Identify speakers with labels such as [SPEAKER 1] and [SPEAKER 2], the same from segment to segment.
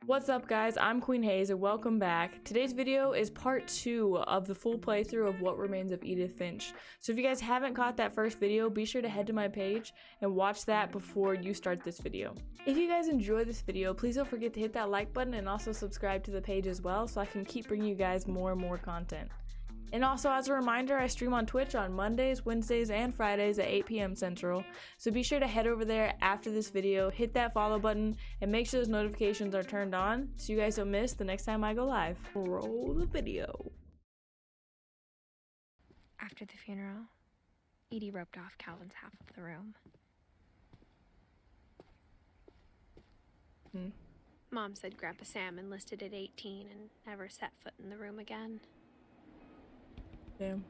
[SPEAKER 1] What's up guys, I'm Queen Hayes and welcome back. Today's video is part 2 of the full playthrough of What Remains of Edith Finch. So if you guys haven't caught that first video, be sure to head to my page and watch that before you start this video. If you guys enjoy this video, please don't forget to hit that like button and also subscribe to the page as well so I can keep bringing you guys more and more content. And also, as a reminder, I stream on Twitch on Mondays, Wednesdays, and Fridays at 8 p.m. Central. So be sure to head over there after this video, hit that follow button, and make sure those notifications are turned on so you guys don't miss the next time I go live. Roll the video.
[SPEAKER 2] After the funeral, Edie roped off Calvin's half of the room. Mom said Grandpa Sam enlisted at 18 and never set foot in the room again.
[SPEAKER 1] Damn.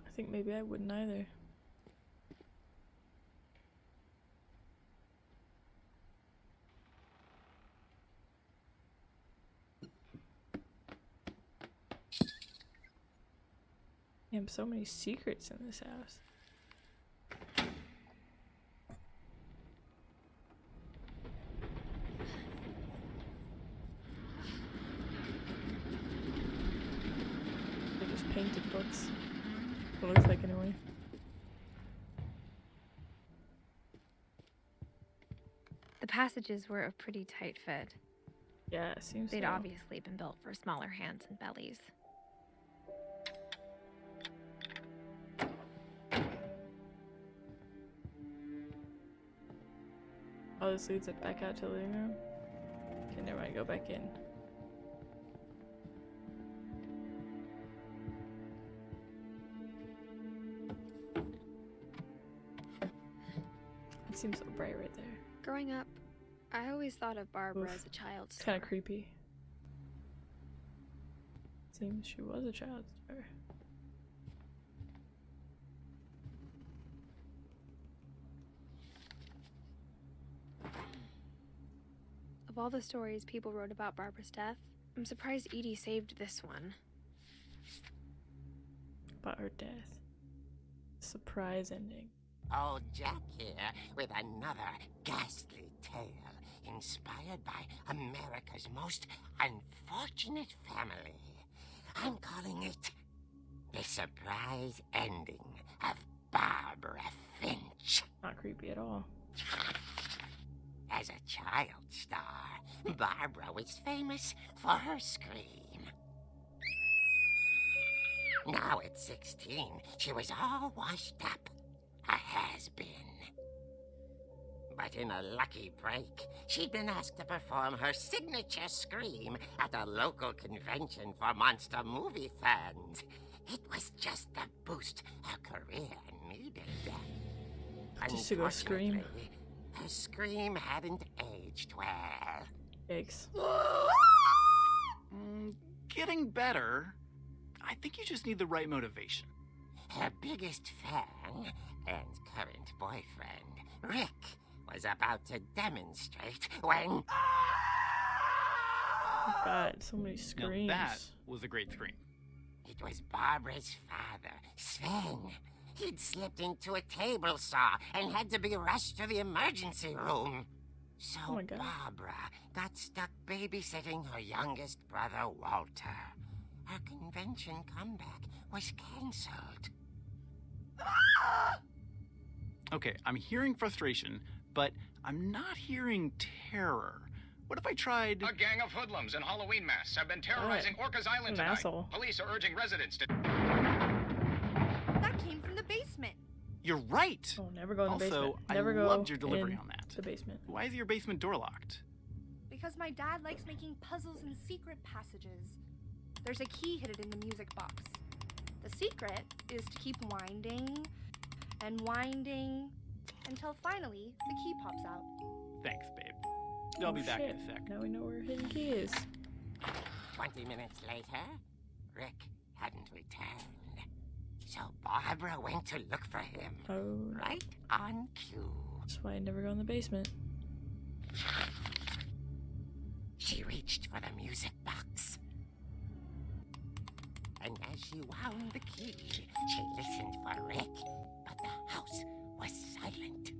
[SPEAKER 1] I think maybe I wouldn't either. Damn, so many secrets in this house. Painted books. It looks like anyway.
[SPEAKER 2] The passages were a pretty tight fit.
[SPEAKER 1] Yeah, it seems
[SPEAKER 2] They'd
[SPEAKER 1] so.
[SPEAKER 2] obviously been built for smaller hands and bellies.
[SPEAKER 1] Oh, this leads it back out to the living room. Okay, never mind, go back in. It seems so bright right there.
[SPEAKER 2] Growing up, I always thought of Barbara as a child
[SPEAKER 1] It's
[SPEAKER 2] star.
[SPEAKER 1] kind of creepy. Seems she was a child star.
[SPEAKER 2] Of all the stories people wrote about Barbara's death, I'm surprised Edie saved this one.
[SPEAKER 1] About her death. Surprise ending.
[SPEAKER 3] Old Jack here with another ghastly tale inspired by America's most unfortunate family. I'm calling it The Surprise Ending of Barbara Finch.
[SPEAKER 1] Not creepy at all.
[SPEAKER 3] As a child star, Barbara was famous for her scream. Now at 16, she was all washed up. A has-been. But in a lucky break, she'd been asked to perform her signature scream at a local convention for monster movie fans. It was just the boost her career needed.
[SPEAKER 1] Just to go scream.
[SPEAKER 3] Unfortunately, her scream hadn't aged well.
[SPEAKER 1] Yikes.
[SPEAKER 4] Getting better. I think you just need the right motivation.
[SPEAKER 3] Her biggest fan and current boyfriend, Rick, was about to demonstrate when...
[SPEAKER 1] Oh god, so many screams.
[SPEAKER 4] Now that was a great scream.
[SPEAKER 3] It was Barbara's father, Sven. He'd slipped into a table saw and had to be rushed to the emergency room. So
[SPEAKER 1] Oh my God.
[SPEAKER 3] Barbara got stuck babysitting her youngest brother, Walter. Her convention comeback was cancelled.
[SPEAKER 4] Okay, I'm hearing frustration, but I'm not hearing terror. What if I tried...
[SPEAKER 5] A gang of hoodlums in Halloween masks have been terrorizing Orcas Island
[SPEAKER 1] An
[SPEAKER 5] tonight.
[SPEAKER 1] asshole.
[SPEAKER 5] Police are urging residents to...
[SPEAKER 6] That came from the basement.
[SPEAKER 4] You're right!
[SPEAKER 1] Oh, never go in the
[SPEAKER 4] Also,
[SPEAKER 1] basement.
[SPEAKER 4] I
[SPEAKER 1] Never go
[SPEAKER 4] loved your delivery
[SPEAKER 1] in
[SPEAKER 4] on that.
[SPEAKER 1] the basement.
[SPEAKER 4] Why is your basement door locked?
[SPEAKER 6] Because my dad likes making puzzles and secret passages. There's a key hidden in the music box. The secret is to keep winding and winding until finally the key pops out.
[SPEAKER 4] Thanks, babe. I'll be back in a sec.
[SPEAKER 1] Now we know where her hidden key is.
[SPEAKER 3] 20 minutes later, Rick hadn't returned. So Barbara went to look for him.
[SPEAKER 1] Oh,
[SPEAKER 3] Right on cue.
[SPEAKER 1] that's why I never go in the basement.
[SPEAKER 3] She reached for the music box. And as she wound the key, she listened for Rick, but the house was silent.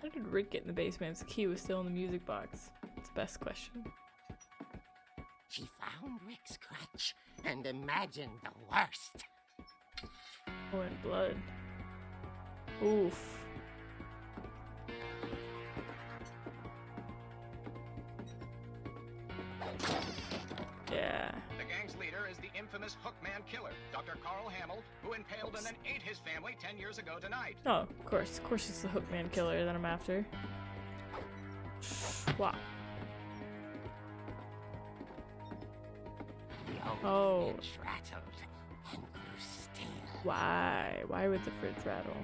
[SPEAKER 1] How did Rick get in the basement if the key was still in the music box? It's the best question.
[SPEAKER 3] She found Rick's crutch and imagined the worst.
[SPEAKER 1] Oh, and blood. Oof. Yeah.
[SPEAKER 5] The gang's leader is the infamous Hookman killer, Dr. Carl Hamill, who impaled and then ate his family 10 years ago tonight.
[SPEAKER 1] Oh, of course it's the Hookman killer that I'm after. Wow.
[SPEAKER 3] The
[SPEAKER 1] Oh.
[SPEAKER 3] old fridge rattled and grew still.
[SPEAKER 1] Why? Why would the fridge rattle?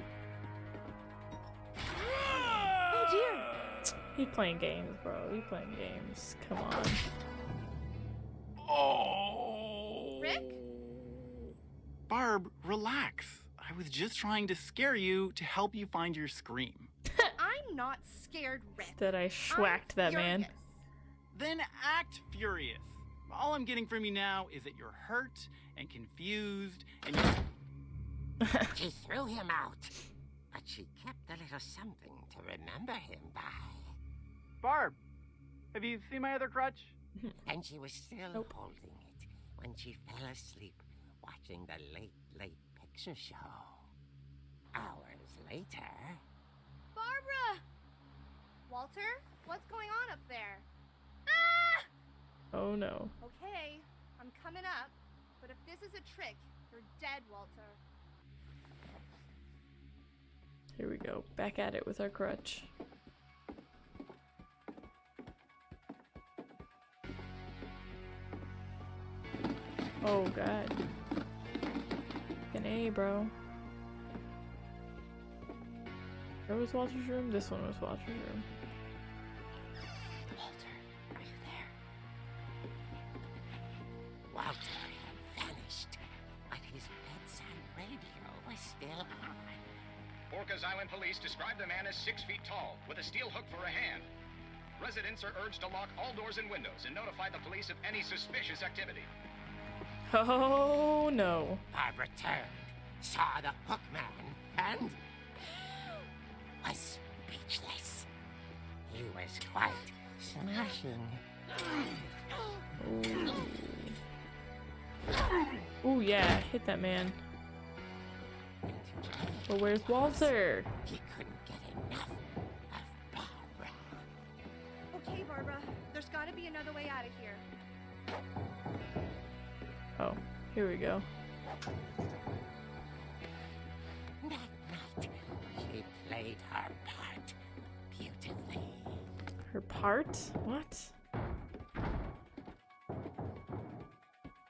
[SPEAKER 6] Oh dear!
[SPEAKER 1] He's playing games, bro. He's playing games. Come on.
[SPEAKER 4] Oh.
[SPEAKER 6] Rick?
[SPEAKER 4] Barb, relax. I was just trying to scare you to help you find your scream.
[SPEAKER 6] I'm not scared, Rick.
[SPEAKER 1] That I schwacked that man.
[SPEAKER 6] Furious.
[SPEAKER 4] Then act furious. All I'm getting from you now is that you're hurt and confused and you're...
[SPEAKER 3] She threw him out, but she kept a little something to remember him by.
[SPEAKER 4] Barb, have you seen my other crutch?
[SPEAKER 3] And she was still
[SPEAKER 1] Nope.
[SPEAKER 3] holding it when she fell asleep watching the late picture show. Hours later...
[SPEAKER 6] Barbara! Walter, what's going on up there? Ah!
[SPEAKER 1] Oh no.
[SPEAKER 6] Okay, I'm coming up, but if this is a trick, you're dead, Walter.
[SPEAKER 1] Here we go. Back at it with our crutch. Oh god. An A, bro. Where was Walter's room? This one was Walter's room.
[SPEAKER 3] Walter, are you there? Walter had vanished, but his bedside radio was still on.
[SPEAKER 5] Orcas Island police describe the man as 6 feet tall, with a steel hook for a hand. Residents are urged to lock all doors and windows and notify the police of any suspicious activity.
[SPEAKER 1] Oh no.
[SPEAKER 3] Barbara turned, saw the hook man, and was speechless. He was quite smashing.
[SPEAKER 1] Ooh yeah, hit that man. But where's Walter?
[SPEAKER 3] He couldn't get enough of Barbara.
[SPEAKER 6] Okay, Barbara, there's gotta be another way out of here.
[SPEAKER 1] Oh, here we go.
[SPEAKER 3] That night, she played her part beautifully.
[SPEAKER 1] Her part? What?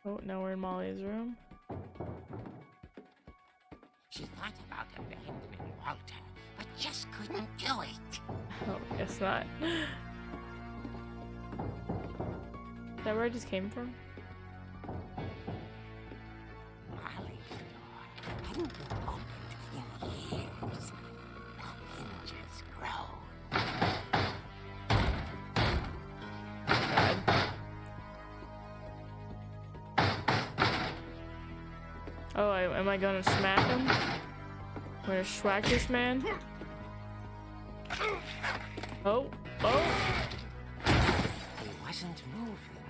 [SPEAKER 1] Oh, now we're in Molly's room.
[SPEAKER 3] She thought about abandoning Walter, but just couldn't do it.
[SPEAKER 1] Oh, guess not. Is that where I just came from?
[SPEAKER 3] Molly's door hadn't been opened in years. The hinges groaned.
[SPEAKER 1] God. Oh, am I gonna smack him? I'm gonna schwack this man? Oh, oh!
[SPEAKER 3] He wasn't moving,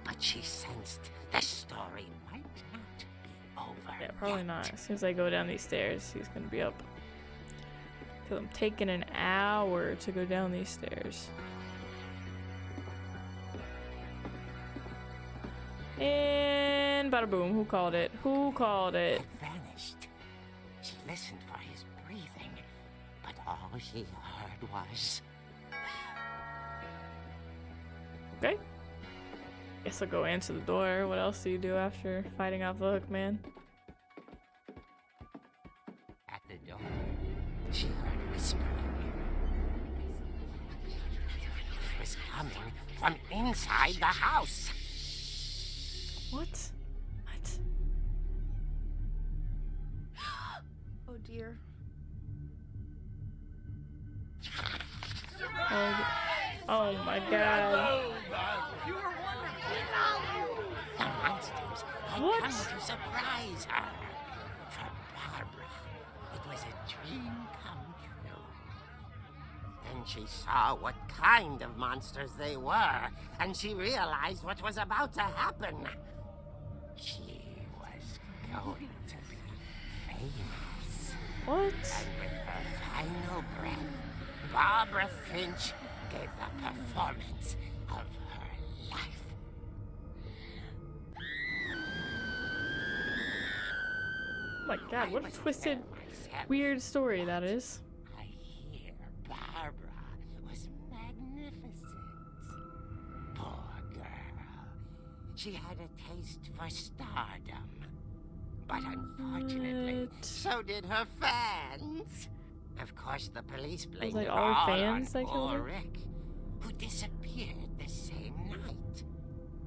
[SPEAKER 3] but she sensed the story might not be over.
[SPEAKER 1] Yeah, probably
[SPEAKER 3] yet.
[SPEAKER 1] not. As soon as I go down these stairs, he's gonna be up. Because I'm taking an hour to go down these stairs. And bada boom, who called it? Who called it?
[SPEAKER 3] It vanished. She listened for his breathing, but all she heard was...
[SPEAKER 1] Okay. Guess I'll go answer the door. What else do you do after fighting off the hook man?
[SPEAKER 3] At the door, she heard whispering. It was coming from inside the house.
[SPEAKER 1] What? What?
[SPEAKER 6] Oh dear.
[SPEAKER 1] Oh my god.
[SPEAKER 3] The monsters had
[SPEAKER 1] What?
[SPEAKER 3] come to surprise her. For Barbara, it was a dream come true. Then she saw what kind of monsters they were, and she realized what was about to happen. She was going to be famous.
[SPEAKER 1] What?
[SPEAKER 3] And with her final breath, Barbara Finch gave the performance of her life.
[SPEAKER 1] Oh my god, what a twisted, weird story that is.
[SPEAKER 3] I hear Barbara was magnificent. Poor girl. She had a taste for stardom. But unfortunately,
[SPEAKER 1] What?
[SPEAKER 3] so did her fans. Of course, the police blamed
[SPEAKER 1] like
[SPEAKER 3] it
[SPEAKER 1] all her
[SPEAKER 3] all
[SPEAKER 1] fans that
[SPEAKER 3] on
[SPEAKER 1] killed
[SPEAKER 3] poor
[SPEAKER 1] her?
[SPEAKER 3] Rick, who disappeared the same night.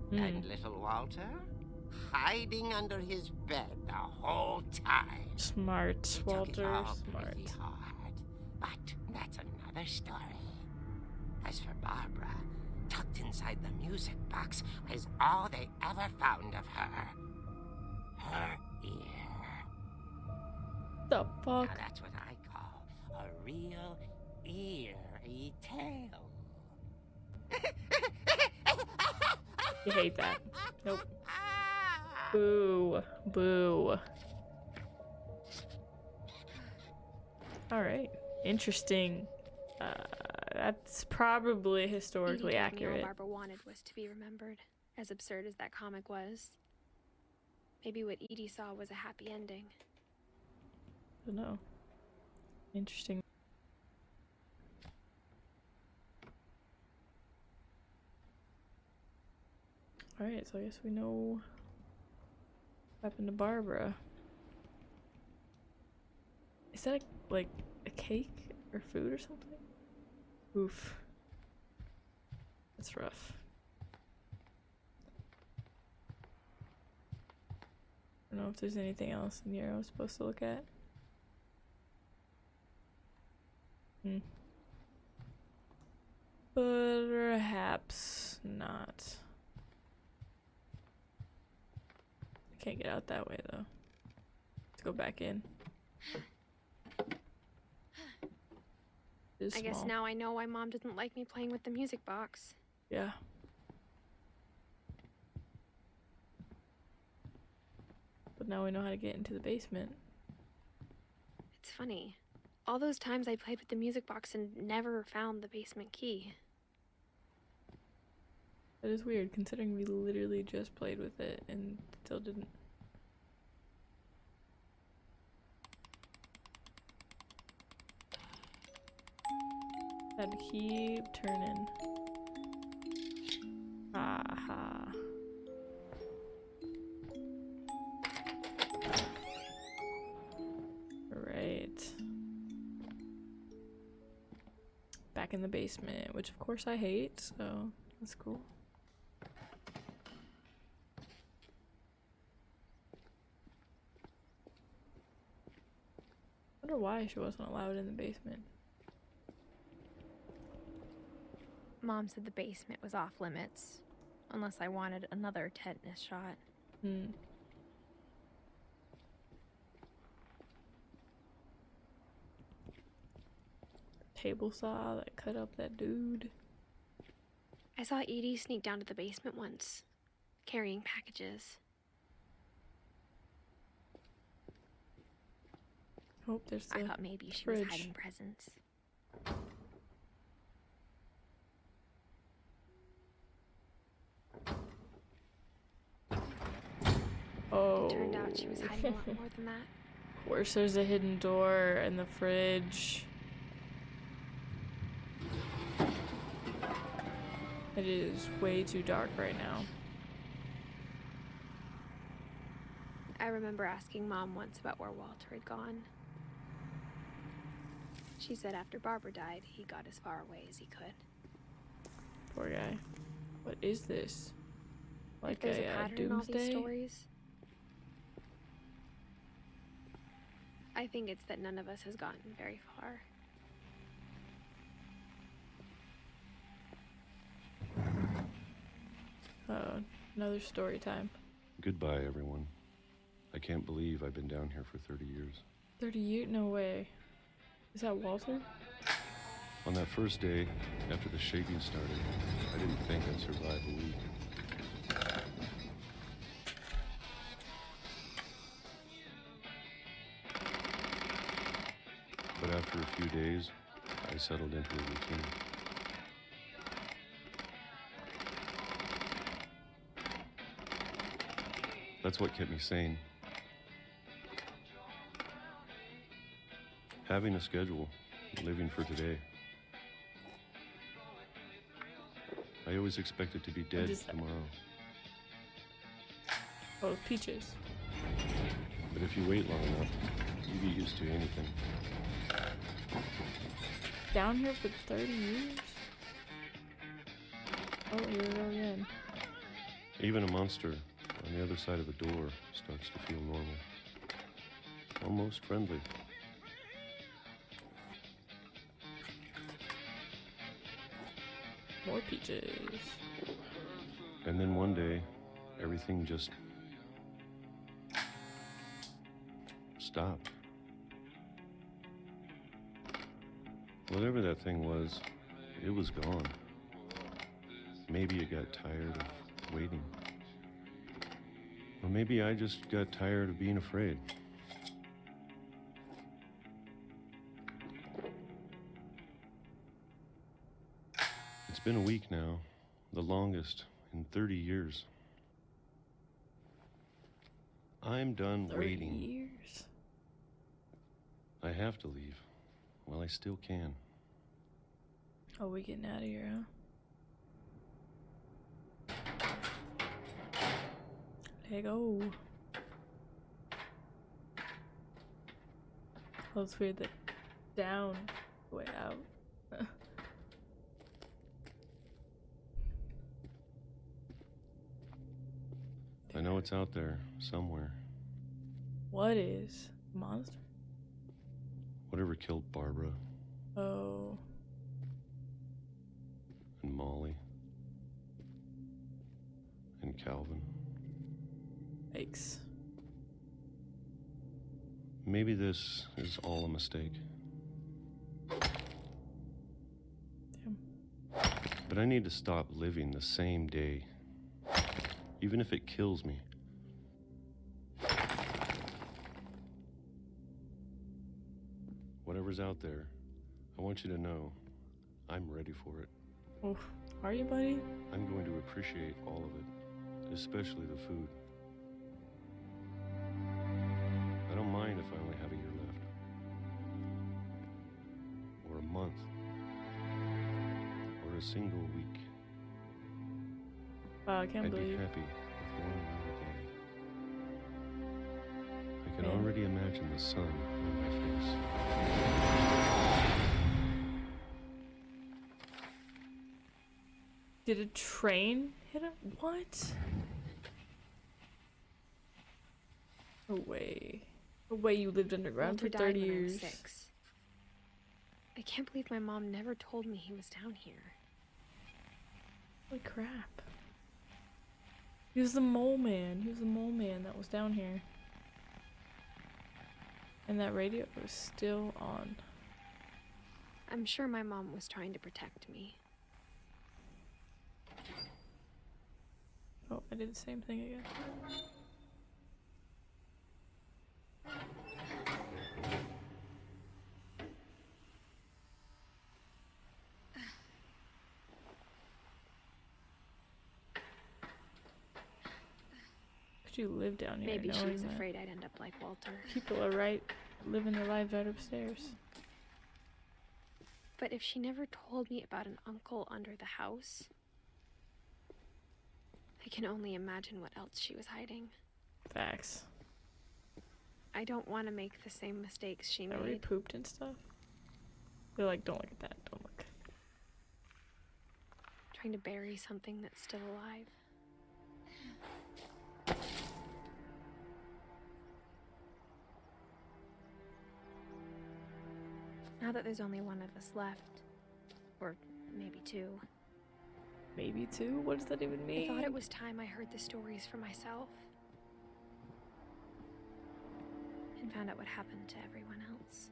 [SPEAKER 1] Hmm.
[SPEAKER 3] And little Walter, hiding under his bed the whole time.
[SPEAKER 1] Smart,
[SPEAKER 3] He took it
[SPEAKER 1] Walter,
[SPEAKER 3] all
[SPEAKER 1] smart.
[SPEAKER 3] pretty hard, but that's another story. As for Barbara, tucked inside the music box was all they ever found of her. Her ear.
[SPEAKER 1] The fuck?
[SPEAKER 3] Now that's what I call a real eerie tale.
[SPEAKER 1] You hate that. Nope. Boo. Boo. Alright. Interesting. That's probably
[SPEAKER 2] Edie
[SPEAKER 1] historically
[SPEAKER 2] told me
[SPEAKER 1] accurate.
[SPEAKER 2] all Barbara wanted was to be remembered, as absurd as that comic was. Maybe what Edie saw was a happy ending.
[SPEAKER 1] I don't know. Interesting. Alright, so I guess we know what happened to Barbara. Is that like a cake or food or something? Oof. That's rough. I don't know if there's anything else in here I was supposed to look at. Perhaps not. I can't get out that way though. Let's go back in.
[SPEAKER 2] I guess now I know why Mom didn't like me playing with the music box.
[SPEAKER 1] Yeah. But now we know how to get into the basement.
[SPEAKER 2] It's funny. All those times I played with the music box and never found the basement key.
[SPEAKER 1] That is weird considering we literally just played with it and still didn't. Had to keep turning. Aha. Right. Back in the basement, which of course I hate, so that's cool. I wonder why she wasn't allowed in the basement.
[SPEAKER 2] Mom said the basement was off limits, unless I wanted another tetanus shot.
[SPEAKER 1] Table saw that cut up that dude.
[SPEAKER 2] I saw Edie sneak down to the basement once, carrying packages.
[SPEAKER 1] Oh, there's the
[SPEAKER 2] I thought maybe she
[SPEAKER 1] fridge.
[SPEAKER 2] was hiding presents.
[SPEAKER 1] Oh.
[SPEAKER 2] It turned out she was hiding a lot more than that.
[SPEAKER 1] Of course, there's a hidden door in the fridge. It is way too dark right now.
[SPEAKER 2] I remember asking Mom once about where Walter had gone. She said after Barbara died, he got as far away as he could.
[SPEAKER 1] Poor guy. What is this? Like
[SPEAKER 2] If there's a pattern in all these
[SPEAKER 1] doomsday?
[SPEAKER 2] stories, I think it's that none of us has gotten very far.
[SPEAKER 1] Oh, another story time.
[SPEAKER 7] Goodbye, everyone. I can't believe I've been down here for 30 years.
[SPEAKER 1] 30 years? No way. Is that Walter?
[SPEAKER 7] On that first day, after the shaking started, I didn't think I'd survive a week. But after a few days, I settled into a routine. That's what kept me sane. Having a schedule, living for today. I always expected to be dead tomorrow.
[SPEAKER 1] Oh, peaches.
[SPEAKER 7] But if you wait long enough, you get used to anything.
[SPEAKER 1] Down here for 30 years? Oh, here we go again.
[SPEAKER 7] Even a monster on the other side of a door starts to feel normal. Almost friendly.
[SPEAKER 1] More peaches.
[SPEAKER 7] And then one day, everything just stopped. Whatever that thing was, it was gone. Maybe it got tired of waiting. Or maybe I just got tired of being afraid. It's been a week now, the longest in 30 years. I'm done
[SPEAKER 1] 30
[SPEAKER 7] waiting.
[SPEAKER 1] years?
[SPEAKER 7] I have to leave while I still can.
[SPEAKER 1] Oh, we getting out of here, huh? Let go. Oh, it's weird that down, way out.
[SPEAKER 7] I know it's out there somewhere.
[SPEAKER 1] What is? Monster?
[SPEAKER 7] Whatever killed Barbara
[SPEAKER 1] Oh.
[SPEAKER 7] and Molly and Calvin.
[SPEAKER 1] Yikes.
[SPEAKER 7] Maybe this is all a mistake.
[SPEAKER 1] Damn.
[SPEAKER 7] But I need to stop living the same day, even if it kills me. Whatever's out there, I want you to know I'm ready for it.
[SPEAKER 1] Oof. Are you, buddy?
[SPEAKER 7] I'm going to appreciate all of it, especially the food. I don't mind if I only have a year left. Or a month. Or a single week.
[SPEAKER 1] Wow, I can't
[SPEAKER 7] I'd be
[SPEAKER 1] believe.
[SPEAKER 7] happy with one more day. I can
[SPEAKER 1] Man.
[SPEAKER 7] already imagine the sun on my face.
[SPEAKER 1] Did a train hit him? What? No way. No way you lived underground
[SPEAKER 2] Walter
[SPEAKER 1] for 30
[SPEAKER 2] died when I was
[SPEAKER 1] years.
[SPEAKER 2] 6. I can't believe my mom never told me he was down here.
[SPEAKER 1] Holy crap. He was the mole man. He was the mole man that was down here. And that radio was still on.
[SPEAKER 2] I'm sure my mom was trying to protect me.
[SPEAKER 1] Oh, I did the same thing again. Could you live down here?
[SPEAKER 2] Maybe she
[SPEAKER 1] knowing
[SPEAKER 2] was
[SPEAKER 1] that
[SPEAKER 2] afraid I'd end up like Walter.
[SPEAKER 1] people are living their lives right upstairs.
[SPEAKER 2] But if she never told me about an uncle under the house, I can only imagine what else she was hiding.
[SPEAKER 1] Facts.
[SPEAKER 2] I don't want to make the same mistakes she
[SPEAKER 1] I already
[SPEAKER 2] made.
[SPEAKER 1] pooped and stuff. They're like, don't look at that. Don't look.
[SPEAKER 2] Trying to bury something that's still alive. Now that there's only one of us left, or maybe two,
[SPEAKER 1] Maybe two? What does that even
[SPEAKER 2] I
[SPEAKER 1] mean?
[SPEAKER 2] thought it was time I heard the stories for myself. And found out what happened to everyone else.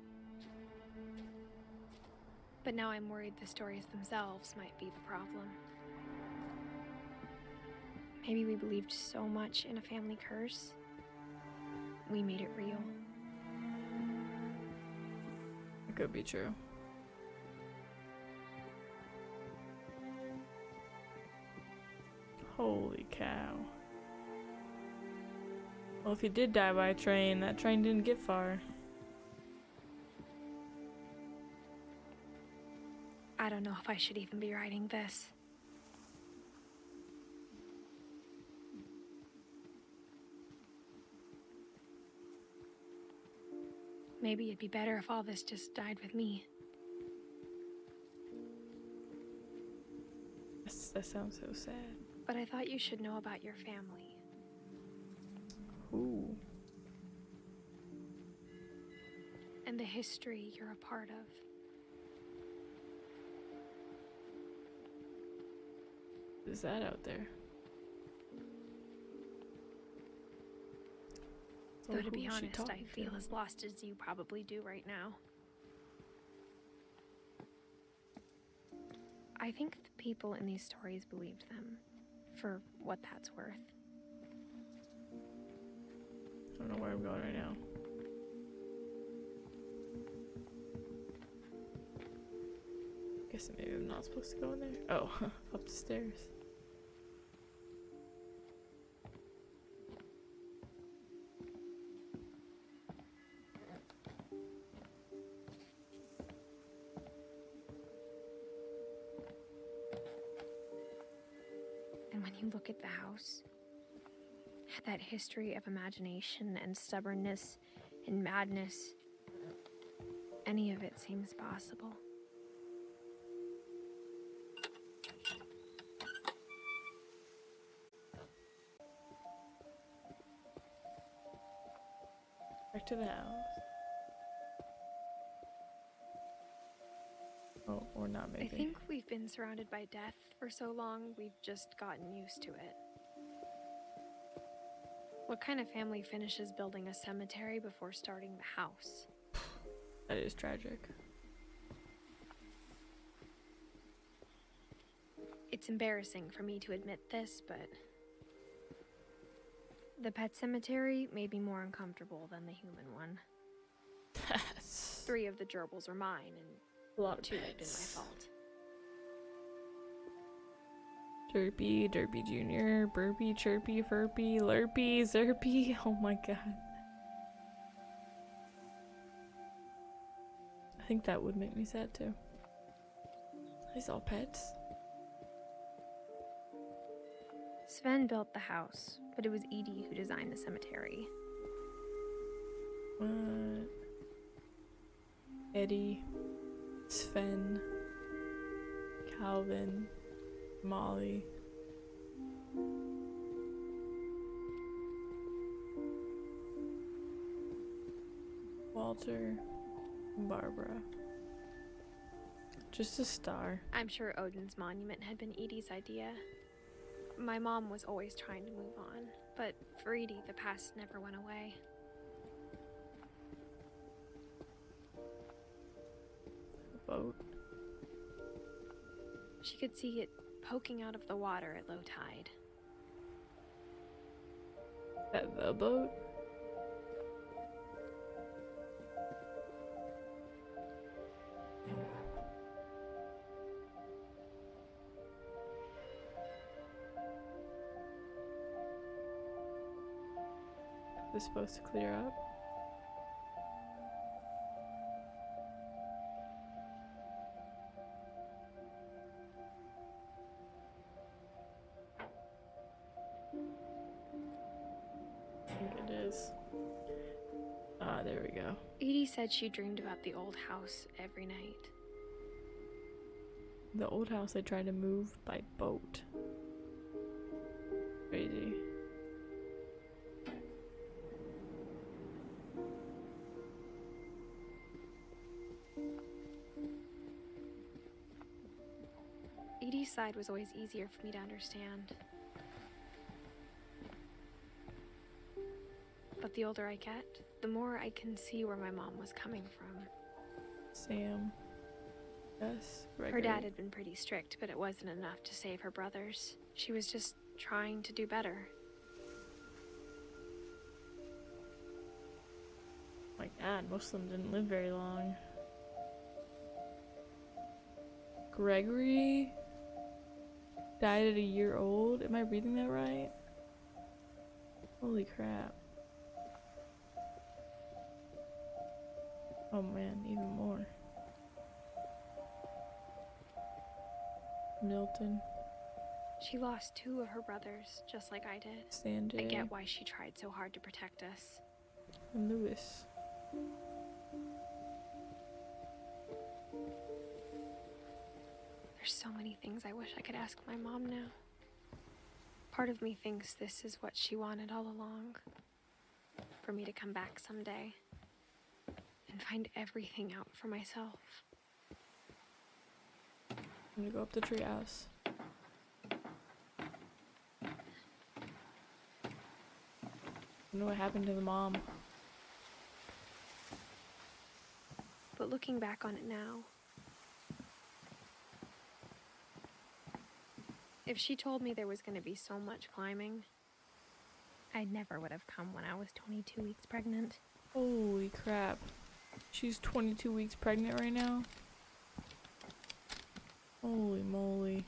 [SPEAKER 2] But now I'm worried the stories themselves might be the problem. Maybe we believed so much in a family curse, we made it real.
[SPEAKER 1] It could be true. Holy cow. Well, if he did die by a train, that train didn't get far.
[SPEAKER 2] I don't know if I should even be writing this. Maybe it'd be better if all this just died with me.
[SPEAKER 1] That sounds so sad.
[SPEAKER 2] But I thought you should know about your family.
[SPEAKER 1] Ooh.
[SPEAKER 2] And the history you're a part of.
[SPEAKER 1] What is that out there?
[SPEAKER 2] Though to be
[SPEAKER 1] who is she
[SPEAKER 2] honest, I
[SPEAKER 1] talking
[SPEAKER 2] feel
[SPEAKER 1] to?
[SPEAKER 2] as lost as you probably do right now. I think the people in these stories believed them, for what that's worth.
[SPEAKER 1] I don't know where I'm going right now. Guess maybe I'm not supposed to go in there. Oh, up the stairs.
[SPEAKER 2] And when you look at the house, that history of imagination and stubbornness and madness, any of it seems possible.
[SPEAKER 1] Back to the house. Oh, or not maybe.
[SPEAKER 2] I think we've been surrounded by death for so long, we've just gotten used to it. What kind of family finishes building a cemetery before starting the house?
[SPEAKER 1] That is tragic.
[SPEAKER 2] It's embarrassing for me to admit this, but the pet cemetery may be more uncomfortable than the human one.
[SPEAKER 1] That's
[SPEAKER 2] 3 of the gerbils are mine, and
[SPEAKER 1] a lot of
[SPEAKER 2] 2 have been my
[SPEAKER 1] pets.
[SPEAKER 2] fault.
[SPEAKER 1] Derpy, Derpy Jr., Burpy, Chirpy, Furpy, Lurpy, Zerpy. Oh my god. I think that would make me sad too. These all pets.
[SPEAKER 2] Sven built the house, but it was Edie who designed the cemetery.
[SPEAKER 1] What? Eddie, Sven, Calvin, Molly. Walter, and Barbara. Just a star.
[SPEAKER 2] I'm sure Odin's monument had been Edie's idea. My mom was always trying to move on, but for Edie, the past never went away.
[SPEAKER 1] A boat.
[SPEAKER 2] She could see it poking out of the water at low tide.
[SPEAKER 1] At the boat? Is this supposed to clear up? I think it is. Ah, there we go.
[SPEAKER 2] Edie said she dreamed about the old house every night.
[SPEAKER 1] The old house they tried to move by boat. Crazy.
[SPEAKER 2] Edie's side was always easier for me to understand. But the older I get, the more I can see where my mom was coming from.
[SPEAKER 1] Sam. Yes.
[SPEAKER 2] Her dad had been pretty strict, but it wasn't enough to save her brothers. She was just trying to do better.
[SPEAKER 1] My God, most of them didn't live very long. Gregory died at a year old. Am I reading that right? Holy crap. Oh man, even more. Milton.
[SPEAKER 2] She lost 2 of her brothers, just like I did.
[SPEAKER 1] Sanjay.
[SPEAKER 2] I get why she tried so hard to protect us.
[SPEAKER 1] And Lewis.
[SPEAKER 2] There's so many things I wish I could ask my mom now. Part of me thinks this is what she wanted all along. For me to come back someday and find everything out for myself.
[SPEAKER 1] I'm gonna go up the treehouse. I wonder what happened to the mom.
[SPEAKER 2] But looking back on it now, if she told me there was going to be so much climbing, I never would have come when I was 22 weeks pregnant.
[SPEAKER 1] Holy crap. She's 22 weeks pregnant right now? Holy moly.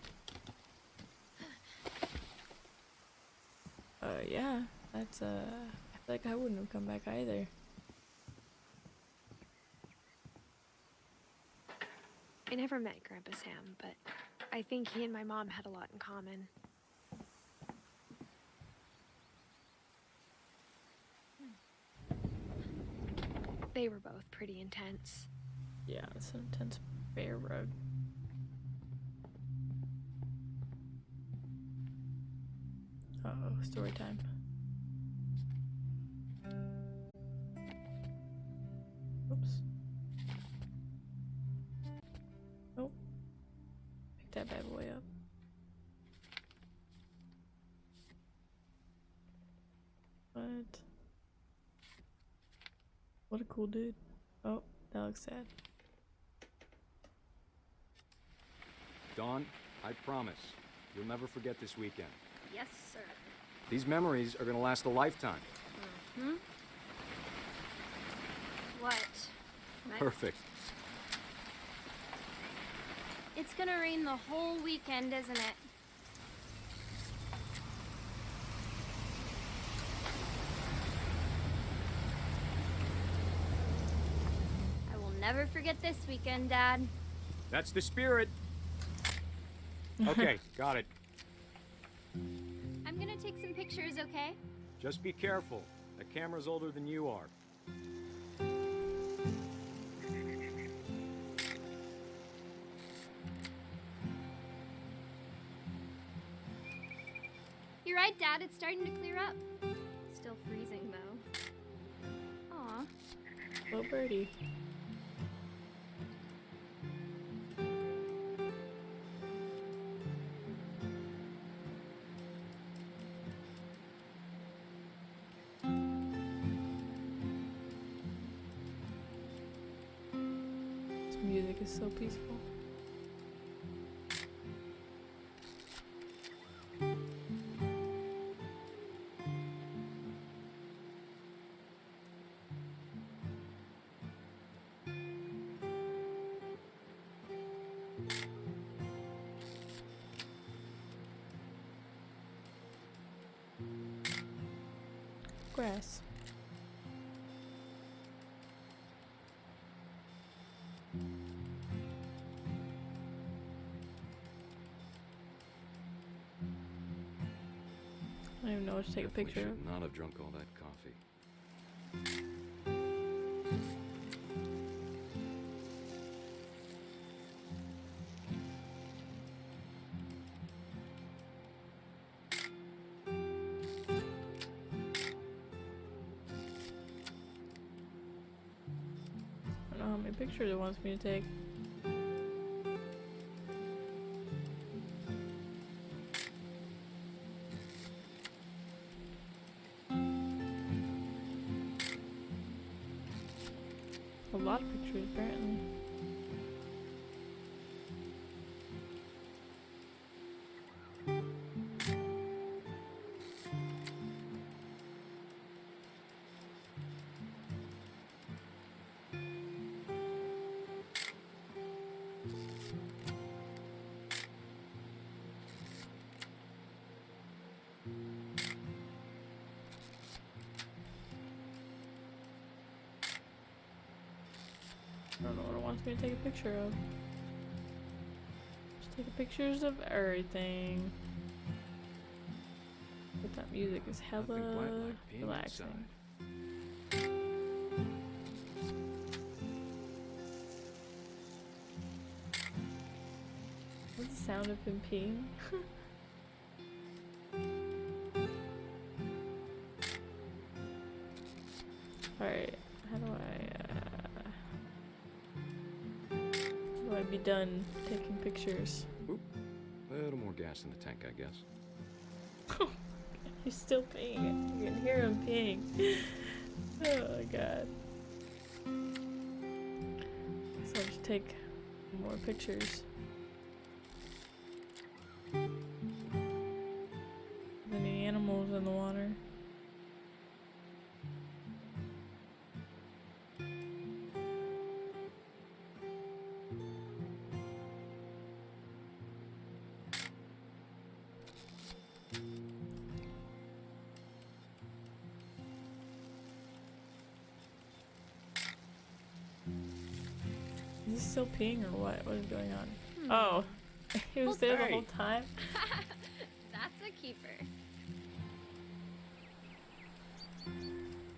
[SPEAKER 1] Yeah, that's, I feel like I wouldn't have come back either.
[SPEAKER 2] I never met Grandpa Sam, but I think he and my mom had a lot in common. They were both pretty intense.
[SPEAKER 1] Yeah, it's an intense bear rug. Uh-oh, story time. Oops. Nope. Pick that bad boy up. What? What a cool dude. Oh, that looks sad.
[SPEAKER 8] Dawn, I promise, you'll never forget this weekend.
[SPEAKER 2] Yes, sir.
[SPEAKER 8] These memories are gonna last a lifetime.
[SPEAKER 2] Mm-hmm. What?
[SPEAKER 8] Perfect.
[SPEAKER 9] It's gonna rain the whole weekend, isn't it? I will never forget this weekend, Dad.
[SPEAKER 8] That's the spirit. Okay, got it.
[SPEAKER 9] I'm gonna take some pictures, okay?
[SPEAKER 8] Just be careful. That camera's older than you are.
[SPEAKER 9] You're right, Dad. It's starting to clear up. Still freezing, though. Aw.
[SPEAKER 1] Little birdie. This music is so peaceful. Grass. I don't even know what to take a
[SPEAKER 8] Definitely
[SPEAKER 1] picture of.
[SPEAKER 8] should not have drunk all that coffee.
[SPEAKER 1] I don't know how many pictures it wants me to take. A lot of pictures, apparently. wants me to take a picture of. Just taking pictures of everything. But that music is hella relaxing. What's the sound of him peeing? Alright, how do I be done taking pictures?
[SPEAKER 8] Oop. A little more gas in the tank, I guess.
[SPEAKER 1] He's still peeing. You can hear him peeing. Oh my god. So I'll just take more pictures. Any animals in the water? Is he still peeing or what? What is going on? Oh, he was there the whole time?
[SPEAKER 9] That's a keeper.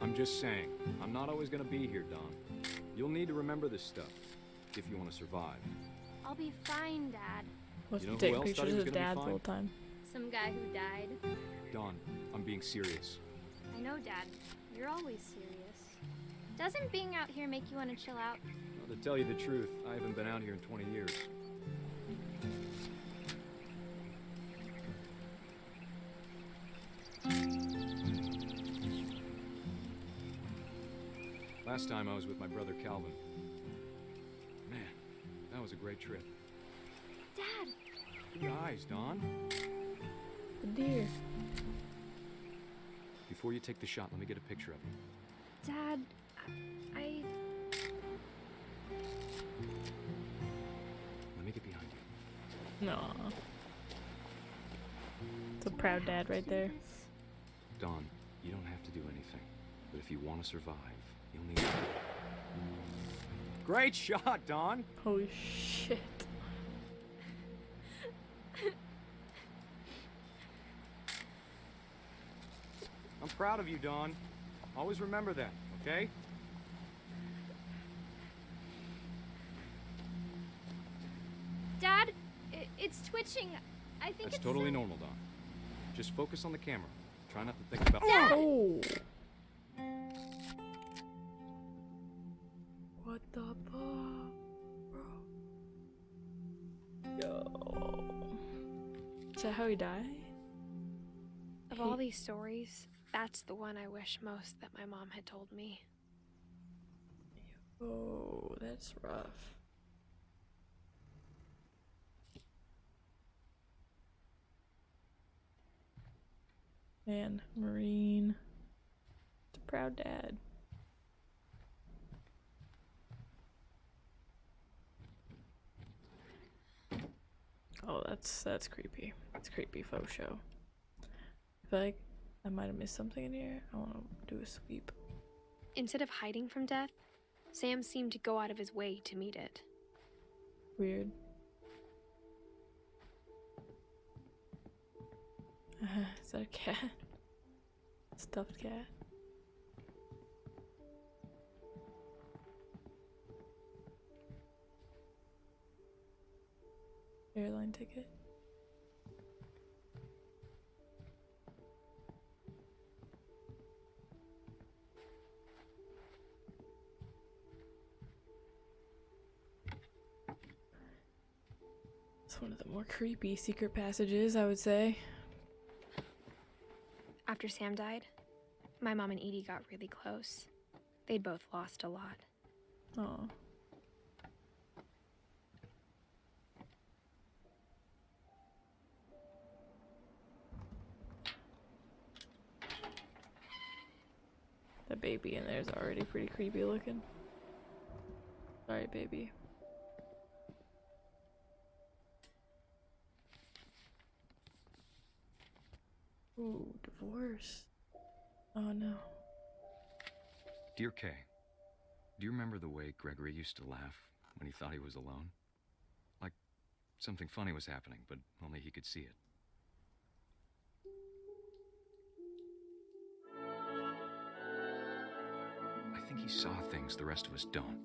[SPEAKER 8] I'm just saying, I'm not always gonna be here, Don. You'll need to remember this stuff if you want to survive.
[SPEAKER 9] I'll be fine, Dad.
[SPEAKER 1] Must
[SPEAKER 8] You know
[SPEAKER 1] be
[SPEAKER 8] who
[SPEAKER 1] taking
[SPEAKER 8] else thought
[SPEAKER 1] pictures
[SPEAKER 8] he was
[SPEAKER 1] of
[SPEAKER 8] gonna be
[SPEAKER 1] Dad the
[SPEAKER 8] fine?
[SPEAKER 1] whole time.
[SPEAKER 9] Some guy who died.
[SPEAKER 8] Don, I'm being serious.
[SPEAKER 9] I know, Dad. You're always serious. Doesn't being out here make you want to chill out?
[SPEAKER 8] Well, to tell you the truth, I haven't been out here in 20 years. Last time I was with my brother Calvin. Man, that was a great trip.
[SPEAKER 9] Dad!
[SPEAKER 8] Good eyes, Don.
[SPEAKER 1] The deer.
[SPEAKER 8] Before you take the shot, let me get a picture of you.
[SPEAKER 2] Dad, I...
[SPEAKER 8] Let me get behind you.
[SPEAKER 1] No. It's a proud dad right there.
[SPEAKER 8] Don, you don't have to do anything. But if you want to survive, you'll need... Great shot, Don!
[SPEAKER 1] Holy shit.
[SPEAKER 8] I'm proud of you, Don. Always remember that, okay?
[SPEAKER 9] Dad, it's twitching. I think
[SPEAKER 8] That's
[SPEAKER 9] it's
[SPEAKER 8] totally normal, Don. Just focus on the camera. Try not to think about...
[SPEAKER 9] Dad!
[SPEAKER 1] Oh! What the fuck, bro? Yo. Is that how he died?
[SPEAKER 2] Of all these stories, that's the one I wish most that my mom had told me.
[SPEAKER 1] Oh, that's rough. Man, Marine. It's a proud dad. Oh, that's creepy. That's creepy faux show. I feel like I might have missed something in here. I want to do a sweep.
[SPEAKER 2] Instead of hiding from death, Sam seemed to go out of his way to meet it.
[SPEAKER 1] Weird. Is that a cat? Stuffed cat? Airline ticket? It's one of the more creepy secret passages, I would say.
[SPEAKER 2] After Sam died, my mom and Edie got really close. They'd both lost a lot.
[SPEAKER 1] Oh. The baby in there is already pretty creepy looking. Sorry, baby. Ooh, divorce. Oh no.
[SPEAKER 10] Dear Kay, do you remember the way Gregory used to laugh
[SPEAKER 8] when he thought he was alone. Like something funny was happening, but only he could see it. I think he saw things the rest of us don't.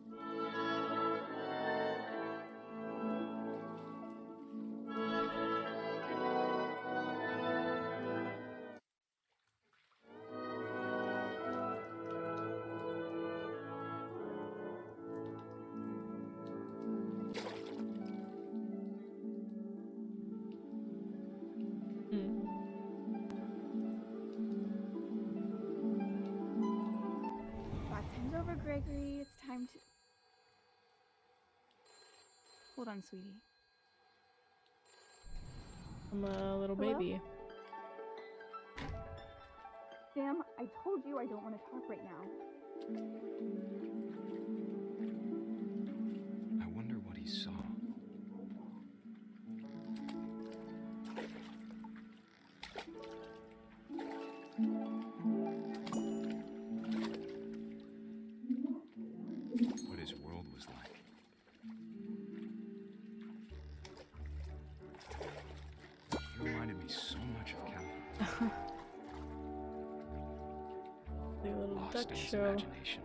[SPEAKER 10] Time's over, Gregory. It's time to... Hold on, sweetie.
[SPEAKER 1] I'm a little
[SPEAKER 10] Hello?
[SPEAKER 1] baby.
[SPEAKER 10] Sam, I told you I don't want to talk right now.
[SPEAKER 8] I wonder what he saw. What his world was like. He reminded me so much of Calvin.
[SPEAKER 1] The little
[SPEAKER 8] Lost
[SPEAKER 1] duck
[SPEAKER 8] in his
[SPEAKER 1] show.
[SPEAKER 8] imagination.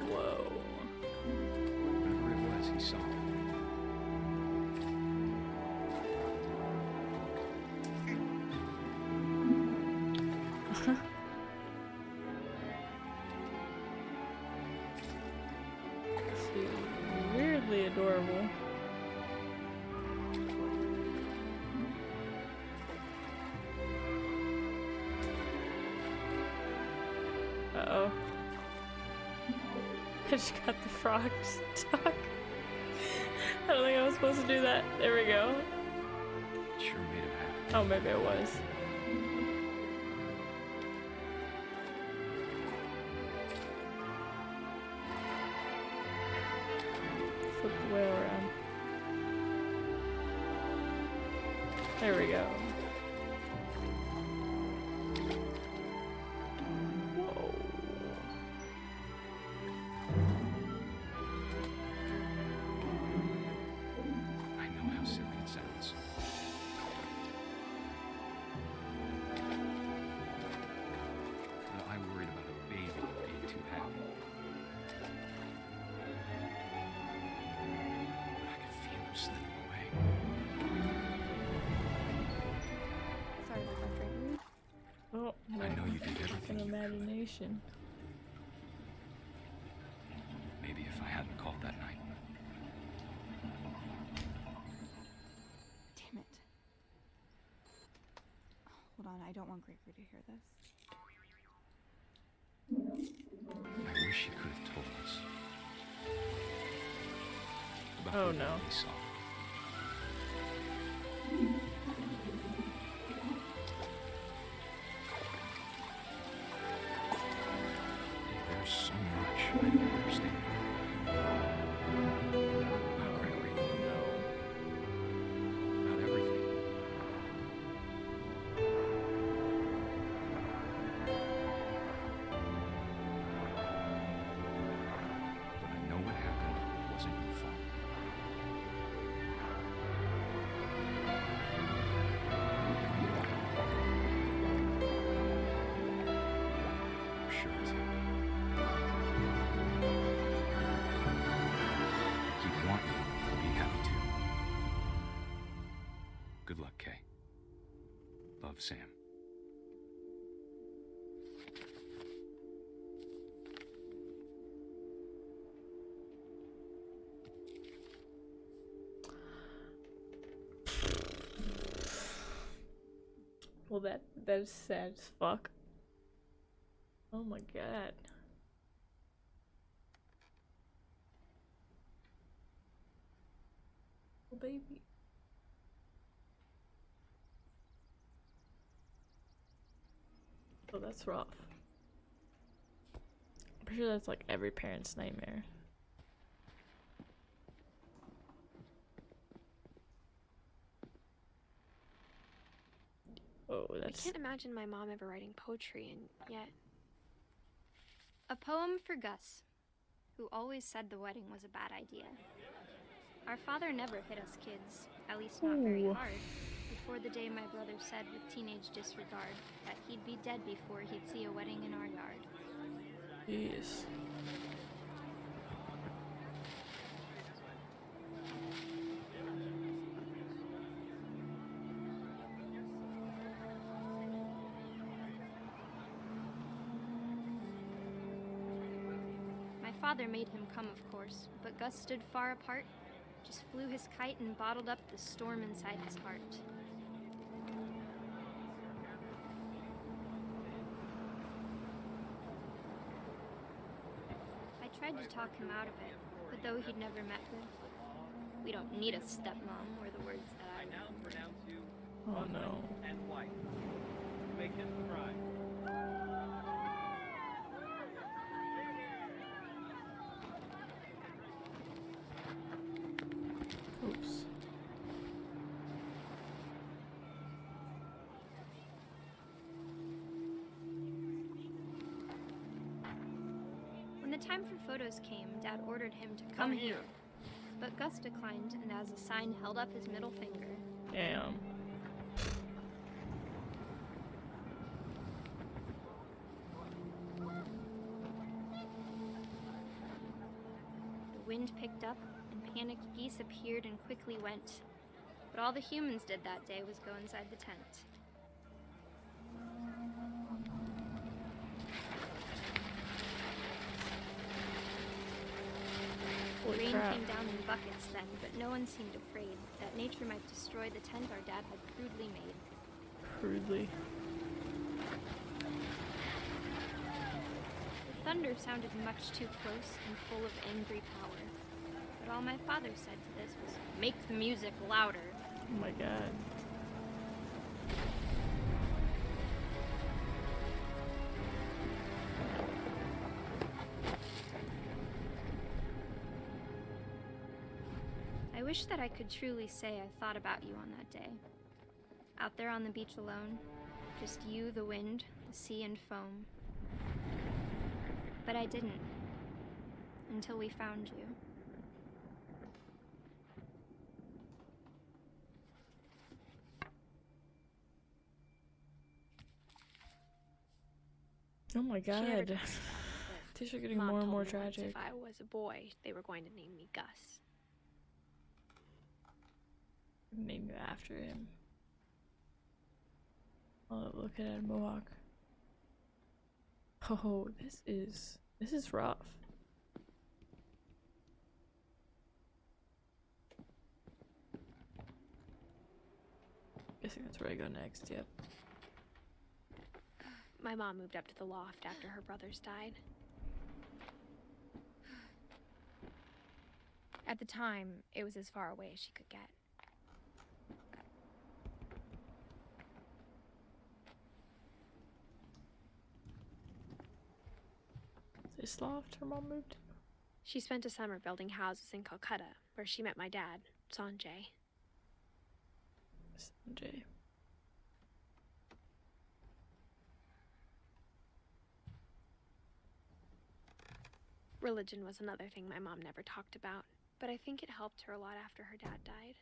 [SPEAKER 1] Whoa.
[SPEAKER 8] Whatever it was he saw.
[SPEAKER 1] She's weirdly adorable. Uh-oh. I just got the frog stuck. I don't think I was supposed to do that. There we go.
[SPEAKER 8] It sure made him happy.
[SPEAKER 1] Oh, maybe I was. Flip the whale around. There we go. Whoa.
[SPEAKER 8] I know how silly it sounds. But I worried about a baby being too happy. I could feel him slipping away.
[SPEAKER 10] Sorry about that, Gregory.
[SPEAKER 1] Oh,
[SPEAKER 8] I know you did everything
[SPEAKER 1] an
[SPEAKER 8] you could.
[SPEAKER 1] imagination.
[SPEAKER 8] Maybe if I hadn't called that night.
[SPEAKER 10] Damn it. Hold on, I don't want Gregory to hear this.
[SPEAKER 8] I wish he could have told us. About
[SPEAKER 1] Oh,
[SPEAKER 8] the
[SPEAKER 1] no.
[SPEAKER 8] world he saw. There's so much I don't understand. About Gregory. About everything. But I know what happened wasn't your fault. I'm sure it's happy. He'd want you to be happy too. Good luck, Kay. Love, Sam.
[SPEAKER 1] Well, that is sad as fuck. Oh my god. Oh baby. Oh, that's rough. I'm pretty sure that's like every parent's nightmare. Oh,
[SPEAKER 2] I
[SPEAKER 1] that's...
[SPEAKER 2] can't imagine my mom ever writing poetry, and yet...
[SPEAKER 9] A poem for Gus, who always said the wedding was a bad idea. Our father never hit us kids, at least not very
[SPEAKER 1] Ooh.
[SPEAKER 9] hard, before the day my brother said with teenage disregard that he'd be dead before he'd see a wedding in our yard.
[SPEAKER 1] Jeez.
[SPEAKER 9] My father made him come, of course, but Gus stood far apart, just flew his kite and bottled up the storm inside his heart. I tried to talk him out of it, but though he'd never met her, we don't need a stepmom, were the words that I
[SPEAKER 11] now pronounce you
[SPEAKER 1] Oh no.
[SPEAKER 11] and wife. Make him cry.
[SPEAKER 1] Oops.
[SPEAKER 9] When the time for photos came, Dad ordered him to come here. But Gus declined, and as a sign held up his middle finger.
[SPEAKER 1] Damn.
[SPEAKER 9] The wind picked up, and panicked geese appeared and quickly went. But all the humans did that day was go inside the tent.
[SPEAKER 1] Holy
[SPEAKER 9] Rain
[SPEAKER 1] crap.
[SPEAKER 9] came down in buckets then, but no one seemed afraid that nature might destroy the tent our dad had crudely made.
[SPEAKER 1] Crudely.
[SPEAKER 9] The thunder sounded much too close and full of angry power. But all my father said to this was, "Make the music louder."
[SPEAKER 1] Oh my god.
[SPEAKER 9] I wish that I could truly say I thought about you on that day. Out there on the beach alone, just you, the wind, the sea, and foam. But I didn't. Until we found you.
[SPEAKER 1] Oh my
[SPEAKER 2] She never
[SPEAKER 1] god.
[SPEAKER 2] told me that, but
[SPEAKER 1] These are getting
[SPEAKER 2] Mom
[SPEAKER 1] more and
[SPEAKER 2] told
[SPEAKER 1] more
[SPEAKER 2] me once
[SPEAKER 1] tragic.
[SPEAKER 2] If I was a boy, they were going to name me Gus.
[SPEAKER 1] Name you after him. Oh, look at that mohawk. Oh, this is rough. Guessing that's where I go next, yep.
[SPEAKER 2] My mom moved up to the loft after her brothers died. At the time, it was as far away as she could get.
[SPEAKER 1] This loft her mom moved?
[SPEAKER 2] She spent a summer building houses in Calcutta, where she met my dad, Sanjay.
[SPEAKER 1] Sanjay.
[SPEAKER 2] Religion was another thing my mom never talked about, but I think it helped her a lot after her dad died.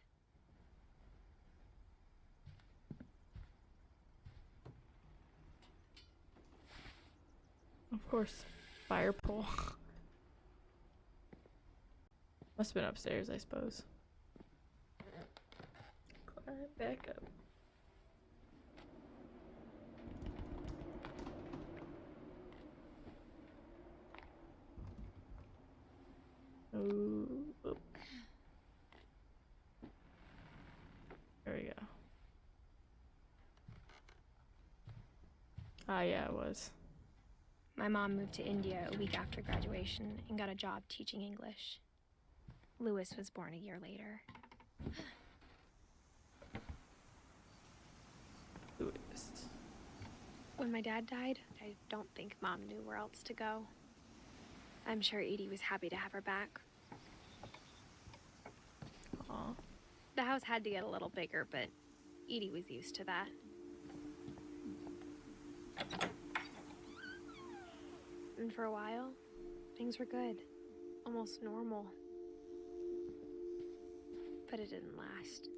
[SPEAKER 1] Of course. Fire pole. Must have been upstairs, I suppose. Climb back up. Ooh. Oop. There we go. Ah, yeah, it was.
[SPEAKER 2] My mom moved to India a week after graduation and got a job teaching English. Lewis was born a year later.
[SPEAKER 1] Lewis.
[SPEAKER 2] When my dad died, I don't think Mom knew where else to go. I'm sure Edie was happy to have her back.
[SPEAKER 1] Aw.
[SPEAKER 2] The house had to get a little bigger, but Edie was used to that. And for a while, things were good. Almost normal. But it didn't last.